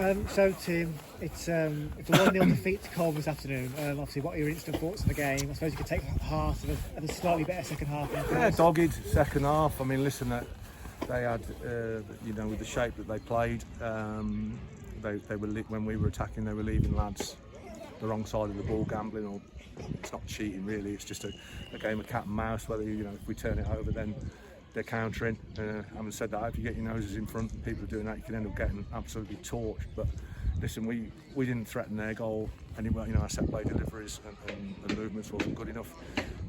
So Tim, it's a 1-0 defeat to Coalville this afternoon. Obviously, what are your instant thoughts on the game? I suppose you could take heart of a slightly better second half. Yeah, dogged second half. I mean, listen, they had, with the shape that they played, they were when we were attacking, they were leaving lads the wrong side of the ball, gambling, or it's not cheating really. It's just a game of cat and mouse. Whether if we turn it over, then they're countering. Having said that, if you get your noses in front and people are doing that, you can end up getting absolutely torched. But listen, we didn't threaten their goal anyway. Our set play deliveries and movements wasn't good enough.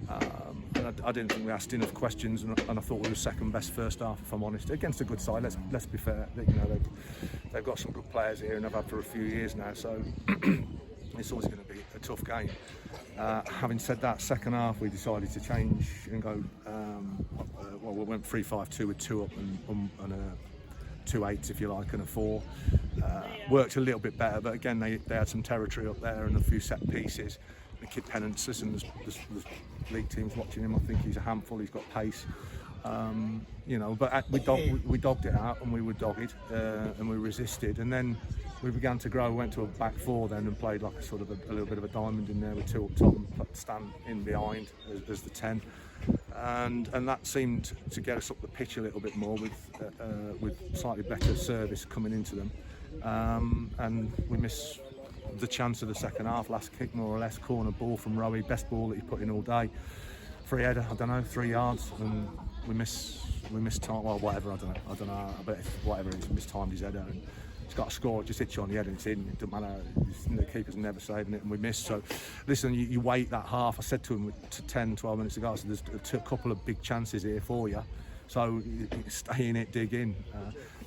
And I didn't think we asked enough questions, and I thought we were second best first half, if I'm honest, against a good side. Let's be fair. They've got some good players here, and they've had for a few years now. So it's always going to be a tough game. Having said that, second half we decided to change and go. We went 3-5-2 with 2 up and 2 8s, if you like, and a 4. Worked a little bit better, but again they had some territory up there and a few set pieces. The kid Pennant's, listen, there's league teams watching him. I think he's a handful. He's got pace. But we dogged it out, and we were dogged, and we resisted, and then we began to grow. We went to a back 4 then and played like a little bit of a diamond in there with 2 up top and stand in behind as the 10, and that seemed to get us up the pitch a little bit more with slightly better service coming into them, and we missed the chance of the second half. Last kick, more or less, corner ball from Rowie, best ball that he put in all day. Free header, I don't know, 3 yards, and we missed time. Well, whatever, I don't know. I bet whatever it is, mistimed his header, and he's got a score. It just hits you on the head and it's in. It doesn't matter. The keeper's never saving it, and we missed. So, listen, you wait that half. I said to him 10-12 minutes ago, I said, there's a couple of big chances here for you. So stay in it, dig in.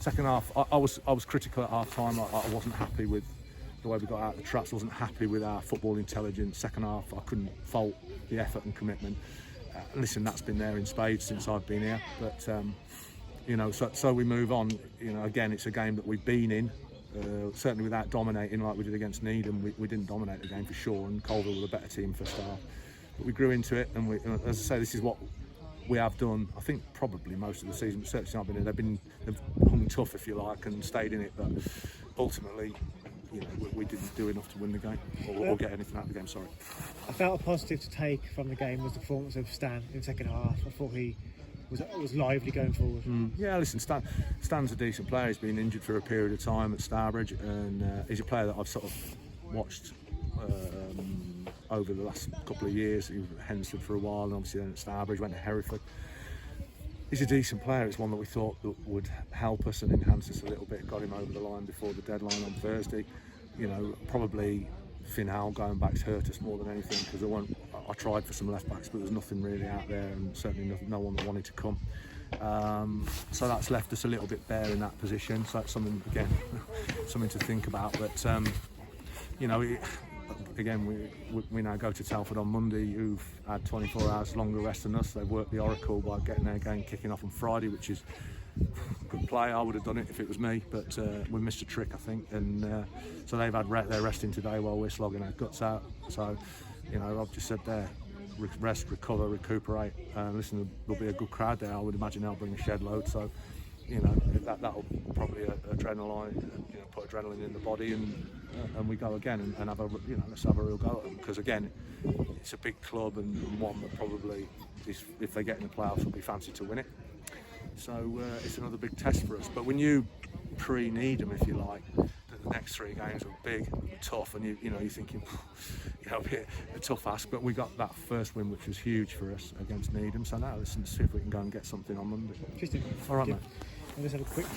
Second half, I was critical at half time. I wasn't happy with the way we got out of the traps. I wasn't happy with our football intelligence. Second half, I couldn't fault the effort and commitment. Listen, that's been there in spades since I've been here. But so we move on. Again, it's a game that we've been in. Certainly without dominating like we did against Needham. We didn't dominate the game for sure, and Coalville were a better team first half. But we grew into it, and as I say, this is what we have done. I think probably most of the season, but certainly since I've been here, they've hung tough, if you like, and stayed in it. But ultimately, we didn't do enough to win the game or get anything out of the game. Sorry. I felt a positive to take from the game was the performance of Stan in the second half. I thought he was lively going forward. Yeah, listen, Stan's a decent player. He's been injured for a period of time at Starbridge, and he's a player that I've sort of watched over the last couple of years. He was at Hensford for a while, and obviously then at Starbridge, went to Hereford. He's a decent player. It's one that we thought that would help us and enhance us a little bit. Got him over the line before the deadline on Thursday. Probably Finn Howell going back's hurt us more than anything, because I tried for some left backs, but there's nothing really out there, and certainly no one that wanted to come. So that's left us a little bit bare in that position. So that's something, again, something to think about. But again, we now go to Telford on Monday, who've had 24 hours longer rest than us. They've worked the oracle by getting their game kicking off on Friday, which is good play. I would have done it if it was me, but we missed a trick, I think, and so they've had their resting today while we're slogging our guts out. So, I've just said there, rest, recover, recuperate. Listen, there'll be a good crowd there. I would imagine they'll bring a shed load. So, that'll probably adrenaline, put adrenaline in the body, and we go again and have let's have a real go at them, because again, it's a big club and one that probably is, if they get in the playoffs, will be fancy to win it. So it's another big test for us. But we knew pre-Needham, if you like, that the next 3 games were big and tough, and you're thinking, a tough ask. But we got that first win, which was huge for us against Needham. So now let's see if we can go and get something on Monday. Interesting. All right, mate. Let's have a quick chat.